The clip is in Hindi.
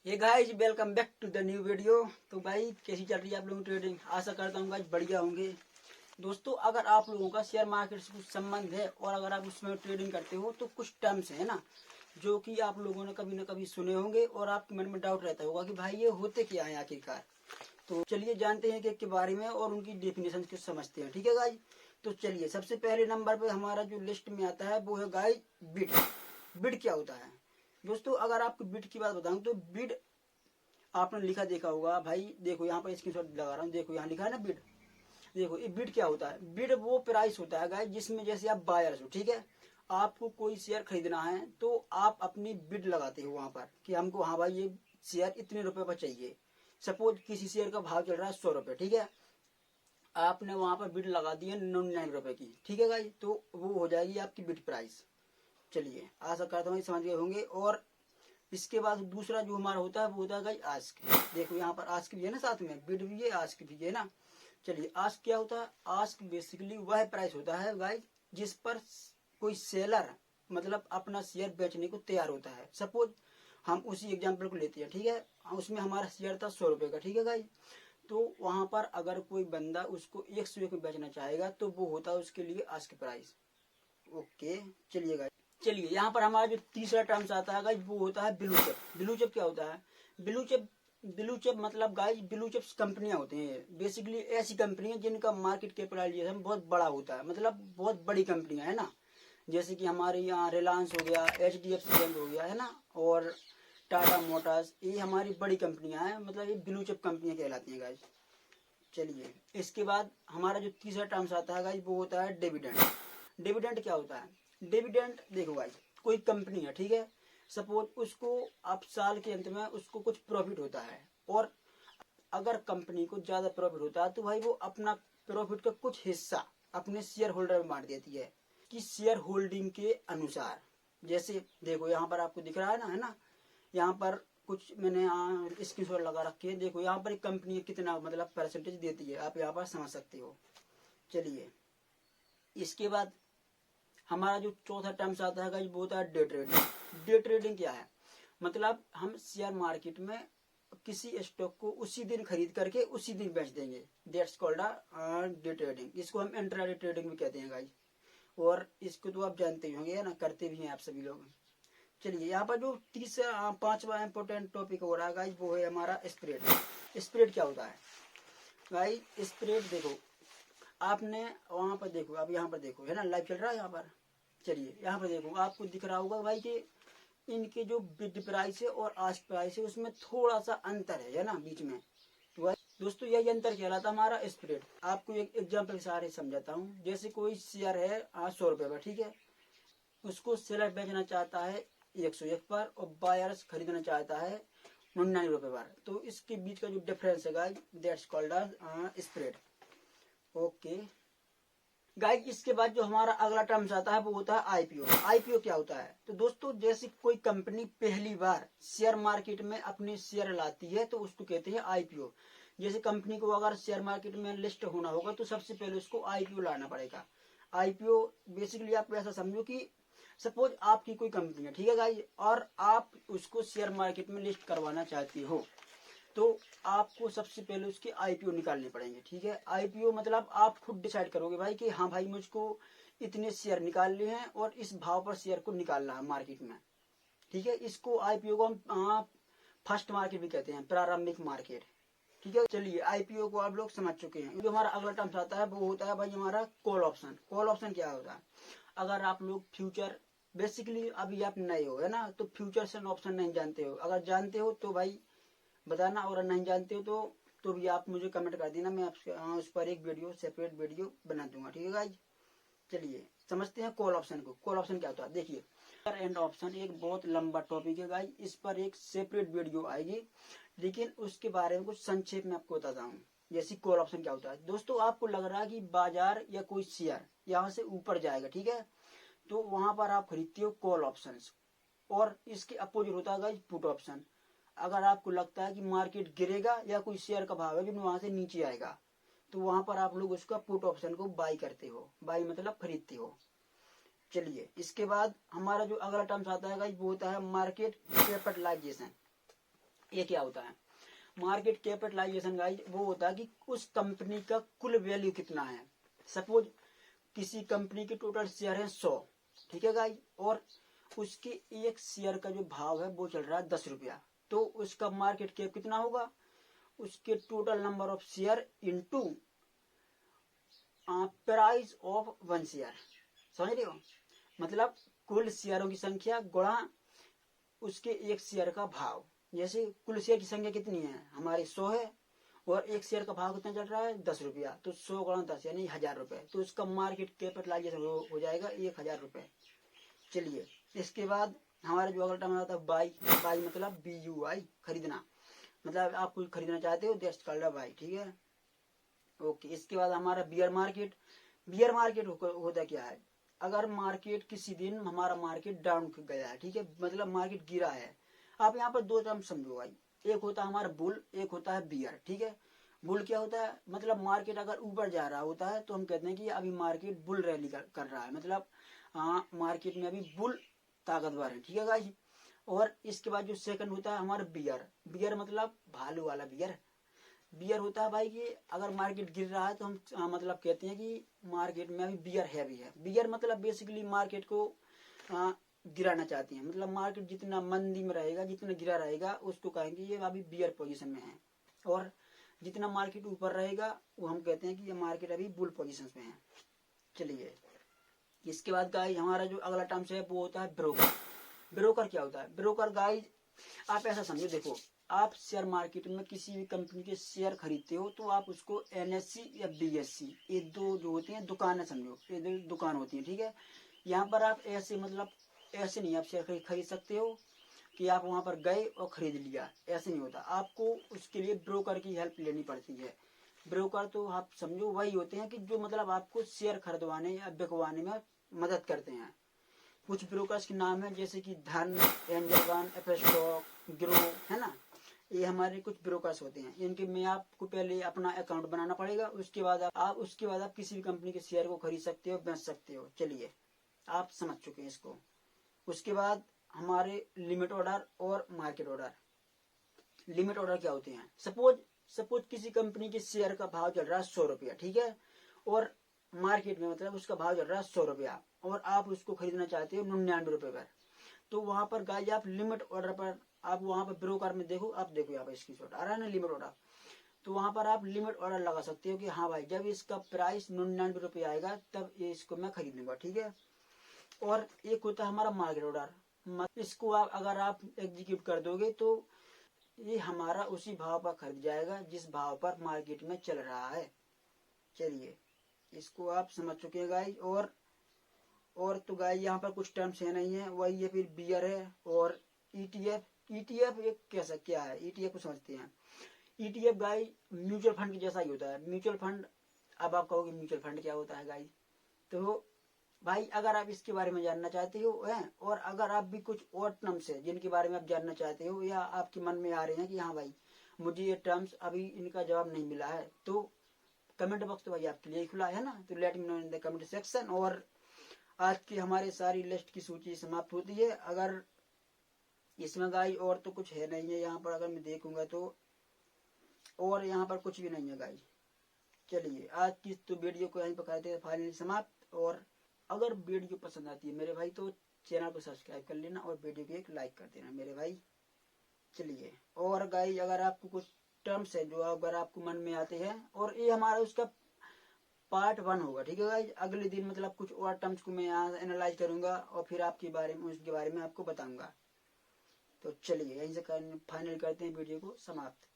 ये guys welcome back to the new video. तो भाई कैसी चल रही है आप लोगों की ट्रेडिंग? आशा करता हूँ गाइज बढ़िया होंगे। दोस्तों, अगर आप लोगों का शेयर मार्केट से कुछ संबंध है और अगर आप उसमें ट्रेडिंग करते हो तो कुछ टर्म्स है ना जो कि आप लोगों ने कभी ना कभी सुने होंगे और आपके मन में डाउट रहता होगा कि भाई ये होते क्या है आखिरकार। तो चलिए जानते हैं कि के बारे में और उनकी डेफिनेशन को समझते हैं। ठीक है गाइज, तो चलिए सबसे पहले नंबर पे हमारा जो लिस्ट में आता है वो है गाइज बिड। बिड क्या होता है दोस्तों? अगर आपको बिड की बात बताऊं तो बिड आपने लिखा देखा होगा भाई। देखो यहाँ पर स्क्रीनशॉट लगा रहा हूँ, देखो यहाँ लिखा है ना बिड। देखो ये बिड क्या होता है? बिड वो प्राइस होता है गाइस जिसमें जैसे आप बायर्स हो, ठीक है, आपको कोई शेयर खरीदना है तो आप अपनी बिड लगाते हो वहां पर कि हमको, हाँ भाई ये शेयर इतने रुपए पर चाहिए। सपोज किसी शेयर का भाव चल रहा है 100 रुपए, ठीक है, आपने वहां पर बिड लगा दी है 99 रुपए की, ठीक है गाइस, तो वो हो जाएगी आपकी बिड प्राइस। चलिए आशा करता हूँ समझ गए होंगे। और इसके बाद दूसरा जो हमारा होता है वो होता है गाइस आस्क। देखो यहाँ पर आस्क भी है ना, साथ में बिड भी है आस्क भी है ना। चलिए आस्क क्या होता है? आस्क बेसिकली वह प्राइस होता है गाइस जिस पर कोई सेलर मतलब अपना शेयर बेचने को तैयार होता है। सपोज हम उसी एग्जाम्पल को लेते हैं, ठीक है, उसमें हमारा शेयर था 100 रुपए का, ठीक है गाइस, तो वहां पर अगर कोई बंदा उसको 101 में बेचना चाहेगा तो वो होता है उसके लिए आस्क प्राइस। ओके, चलिए गाइस, चलिए यहाँ पर हमारा जो तीसरा टर्म्स आता है गाइस वो होता है ब्लू चिप। ब्लू चिप क्या होता है? ब्लू चिप, ब्लू चिप मतलब गाइस ब्लू चिप्स कंपनियां होती हैं बेसिकली ऐसी कंपनियां जिनका मार्केट कैपिटलाइजेशन बहुत बड़ा होता है, मतलब बहुत बड़ी कंपनियां है ना। जैसे कि हमारे यहाँ रिलायंस हो गया, HDFC बैंक हो गया है ना, और टाटा मोटर्स, ये हमारी बड़ी कंपनियां हैं, मतलब ये ब्लू चिप कंपनियां कहलाती हैं गाइस। चलिए इसके बाद हमारा जो तीसरा टर्म्स आता है गाइस वो होता है डिविडेंड। डिविडेंड क्या होता है? डिविडेंड देखो गाइस, कोई कंपनी है, ठीक है, सपोज उसको अब साल के अंत में उसको कुछ प्रॉफिट होता है और अगर कंपनी को ज्यादा प्रॉफिट होता है तो भाई वो अपना प्रॉफिट का कुछ हिस्सा अपने शेयर होल्डर में बांट देती है कि शेयर होल्डिंग के अनुसार। जैसे देखो यहाँ पर आपको दिख रहा है ना, यहाँ पर कुछ मैंने स्क्रीनशॉट लगा रखे हैं। देखो यहाँ पर एक कंपनी कितना मतलब परसेंटेज देती है, आप यहाँ पर समझ सकते हो। चलिए इसके बाद हमारा जो चौथा टर्म्स आता है वो होता है डे ट्रेडिंग। डे ट्रेडिंग क्या है? मतलब हम शेयर मार्केट में किसी स्टॉक को उसी दिन खरीद करके उसी दिन बेच देंगे, दैट्स कॉल्ड डे ट्रेडिंग। इसको हम इंट्राडे ट्रेडिंग भी कहते हैं गाइस, और इसको तो आप जानते ही होंगे ना, करते भी हैं आप सभी लोग। चलिए यहाँ पर जो तीसरा पांचवा इंपोर्टेंट टॉपिक हो रहा है गाइस वो है हमारा स्प्रेड। स्प्रेड क्या होता है गाइस? स्प्रेड देखो आपने वहां पर देखो, अब यहाँ पर देखो है ना, लाइव चल रहा है यहाँ पर। चलिए यहाँ पर देखो आपको दिख रहा होगा भाई कि इनके जो बिड प्राइस है और आस्क प्राइस है उसमें थोड़ा सा अंतर है ना बीच में। तो दोस्तों यही अंतर कहलाता है हमारा स्प्रेड। आपको एक एग्जाम्पल के सहारे समझाता हूँ। जैसे कोई शेयर है 100 रुपए का, ठीक है, उसको सेलर बेचना चाहता है 101 पर और बायर्स खरीदना चाहता है 99 रुपए पर, तो इसके बीच का जो डिफरेंस है guys that's called spread. Okay guys, इसके बाद जो हमारा अगला टर्म्स आता है वो होता है आईपीओ। आईपीओ क्या होता है? तो दोस्तों जैसे कोई कंपनी पहली बार शेयर मार्केट में अपने शेयर लाती है तो उसको कहते हैं आईपीओ। जैसे कंपनी को अगर शेयर मार्केट में लिस्ट होना होगा तो सबसे पहले उसको आईपीओ लाना पड़ेगा। आईपीओ बेसिकली आप ऐसा समझो कि सपोज आपकी कोई कंपनी है, ठीक है गाइस, और आप उसको शेयर मार्केट में लिस्ट करवाना चाहती हो तो आपको सबसे पहले उसके आईपीओ निकालने पड़ेंगे। ठीक है, आईपीओ मतलब आप खुद डिसाइड करोगे भाई कि हाँ भाई मुझको इतने शेयर निकालने हैं और इस भाव पर शेयर को निकालना है मार्केट में। ठीक है, इसको आईपीओ को हम फर्स्ट मार्केट भी कहते हैं, प्रारंभिक मार्केट। ठीक है, चलिए आईपीओ को आप लोग समझ चुके हैं। जो हमारा अगला टर्म्स आता है वो होता है भाई हमारा कॉल ऑप्शन। कॉल ऑप्शन क्या होता है? अगर आप लोग फ्यूचर, बेसिकली अभी आप नए हो है ना, तो फ्यूचर्स एंड ऑप्शन नहीं जानते हो, अगर जानते हो तो भाई बताना, और नहीं जानते हो तो भी आप मुझे कमेंट कर देना, मैं उस पर एक वीडियो, सेपरेट वीडियो बना दूंगा। ठीक है गाइज, चलिए समझते हैं कॉल ऑप्शन को। कॉल ऑप्शन क्या होता है? देखिए एंड ऑप्शन एक बहुत लंबा टॉपिक है गाइज, इस पर एक सेपरेट वीडियो आएगी, लेकिन उसके बारे में कुछ संक्षेप में आपको बताता हूँ। जैसे कॉल ऑप्शन क्या होता है दोस्तों, आपको लग रहा है कि बाजार या कोई शेयर यहाँ से ऊपर जाएगा, ठीक है, तो वहां पर आप खरीदते हो कॉल ऑप्शन, और इसके अपोजिट होता है पुट ऑप्शन। अगर आपको लगता है कि मार्केट गिरेगा या कोई शेयर का भाव है जो वहां से नीचे आएगा तो वहां पर आप लोग उसका पुट ऑप्शन को बाई करते हो, बाई मतलब खरीदते हो। चलिए इसके बाद हमारा जो अगला टर्म्स आता है वो होता है मार्केट कैपिटलाइजेशन। ये क्या होता है? मार्केट कैपिटलाइजेशन गाइज वो होता है कि उस कंपनी का कुल वैल्यू कितना है। सपोज किसी कंपनी के टोटल शेयर है 100, ठीक है गाइज, और उसके एक शेयर का जो भाव है वो चल रहा है 10 रुपया, तो उसका मार्केट कैप कितना होगा? उसके total number of share into price of 1 share. समझ रहे हो? मतलब कुल शेयरों की संख्या गुणा उसके एक शेयर का भाव। जैसे कुल शेयर की संख्या कितनी है हमारी 100 है, और एक शेयर का भाव कितना चल रहा है 10 रुपया, तो 100 गुणा 10 यानी 1000 रुपए, तो उसका मार्केट कैपिटलाइजेशन हो जाएगा 1000 रुपए। चलिए, इसके बाद हमारा जो अगला टर्म आता है बाई। बाई मतलब BUI, खरीदना। मतलब आप कुछ खरीदना चाहते हो, दैट्स कॉल्ड बाई, ठीक है, ओके। इसके बाद हमारा बियर मार्केट। बियर मार्केट होता क्या है? अगर मार्केट किसी दिन हमारा मार्केट डाउन गया है, ठीक है, मतलब मार्केट गिरा है। आप यहाँ पर दो टर्म समझो भाई, एक होता है हमारा बुल, एक होता है बियर, ठीक है। बुल क्या होता है? मतलब मार्केट अगर ऊपर जा रहा होता है तो हम कहते हैं कि अभी मार्केट बुल रैली कर रहा है, मतलब मार्केट में अभी बुल ताकतवर है, ठीक है गाइस। और इसके बाद जो सेकंड होता है हमारा बियर। बियर मतलब भालू वाला बियर। बियर होता है भाई कि अगर मार्केट गिर रहा है तो हम मतलब कहते हैं कि मार्केट में अभी बियर हैवी है। बियर मतलब बेसिकली मार्केट को गिराना चाहती है, मतलब मार्केट जितना मंदी में रहेगा, जितना गिरा रहेगा, उसको कहेंगे ये अभी बियर पोजीशन में है। और जितना मार्केट ऊपर रहेगा वो हम कहते हैं कि ये मार्केट अभी बुल पोजीशन में है। चलिए, इसके बाद गाइज हमारा जो अगला टर्म है वो होता है ब्रोकर। ब्रोकर क्या होता है? ब्रोकर गाइज आप ऐसा समझो, देखो आप शेयर मार्केट में किसी भी कंपनी के शेयर खरीदते हो तो आप उसको NSE या BSE, ये दो जो होती हैं दुकानें, समझो ये दो दुकान होती है, ठीक है। यहाँ पर आप ऐसे मतलब ऐसे नहीं आप शेयर खरीद सकते हो कि आप वहां पर गए और खरीद लिया, ऐसे नहीं होता। आपको उसके लिए ब्रोकर की हेल्प लेनी पड़ती है। ब्रोकर तो आप समझो वही होते हैं कि जो मतलब आपको शेयर खरीदवाने या बिकवाने में मदद करते हैं। कुछ ब्रोकर्स के नाम है जैसे कि धन, एंजल वन, एफस्टॉक, ग्रो, है ना, ये हमारे कुछ ब्रोकर्स होते हैं। इनके में आपको पहले अपना अकाउंट बनाना पड़ेगा, उसके बाद आप किसी भी कंपनी के शेयर को खरीद सकते हो, बेच सकते हो। चलिए, आप समझ चुके हैं इसको। उसके बाद हमारे लिमिट ऑर्डर और मार्केट ऑर्डर। लिमिट ऑर्डर क्या होते हैं? सपोज किसी कंपनी के शेयर का भाव चल रहा है 100 रुपया, ठीक है, और मार्केट में मतलब उसका भाव चल रहा है 100 रुपया, और आप उसको खरीदना चाहते हो 99 रुपए पर। तो वहां पर गाइज आप लिमिट ऑर्डर पर, आप वहां पर ब्रोकर में देखो, आप देखो यहाँ पर स्क्रीनशॉट आ रहा है ना, लिमिट ऑर्डर। तो वहां पर आप लिमिट ऑर्डर लगा सकते हो कि हाँ भाई जब इसका प्राइस 99 रुपये आएगा तब ये इसको मैं खरीद लूंगा, ठीक है। और एक होता है हमारा मार्केट ऑर्डर। इसको अगर आप एग्जीक्यूट कर दोगे तो ये हमारा उसी भाव पर खरीद जाएगा जिस भाव पर मार्केट में चल रहा है। चलिए, इसको आप समझ चुके हैं गाइज। और तो गाइज यहाँ पर कुछ टर्म्स है नहीं है, वही है, फिर बियर है और ETF। ETF एक कैसा क्या है? ETF को समझते हैं। ETF गाइज म्यूचुअल फंड जैसा ही होता है। म्यूचुअल फंड, अब आप कहोगे म्यूचुअल फंड क्या होता है गाइज, तो भाई अगर आप इसके बारे में जानना चाहते हो हैं, और अगर आप भी कुछ और टर्म्स है जिनके बारे में आप जानना चाहते हो या आपके मन में आ रहे हैं कि हाँ भाई मुझे ये टर्म्स अभी इनका जवाब नहीं मिला है, तो कमेंट बॉक्स तो भाई आपके लिए खुला है ना, तो let me know in the comment section. और आज की हमारे सारी लिस्ट की सूची समाप्त होती है। अगर इसमें गाइस और तो कुछ है नहीं है यहाँ पर, अगर मैं देखूंगा तो और यहाँ पर कुछ भी नहीं है गाइस। चलिए, आज की तो वीडियो को यहीं पर करते हैं फाइनली समाप्त। और अगर वीडियो पसंद आती है मेरे भाई तो चैनल को सब्सक्राइब कर लेना और वीडियो को एक लाइक कर देना मेरे भाई। चलिए, और गाइस अगर आपको कुछ टर्म्स है जो अगर आपको मन में आते हैं, और ये हमारा उसका पार्ट 1 होगा, ठीक है गाइस। अगले दिन मतलब कुछ और टर्म्स को मैं यहाँ एनालाइज करूंगा और फिर आपके बारे में उसके बारे में आपको बताऊंगा। तो चलिए, यहीं से फाइनल करते हैं वीडियो को समाप्त।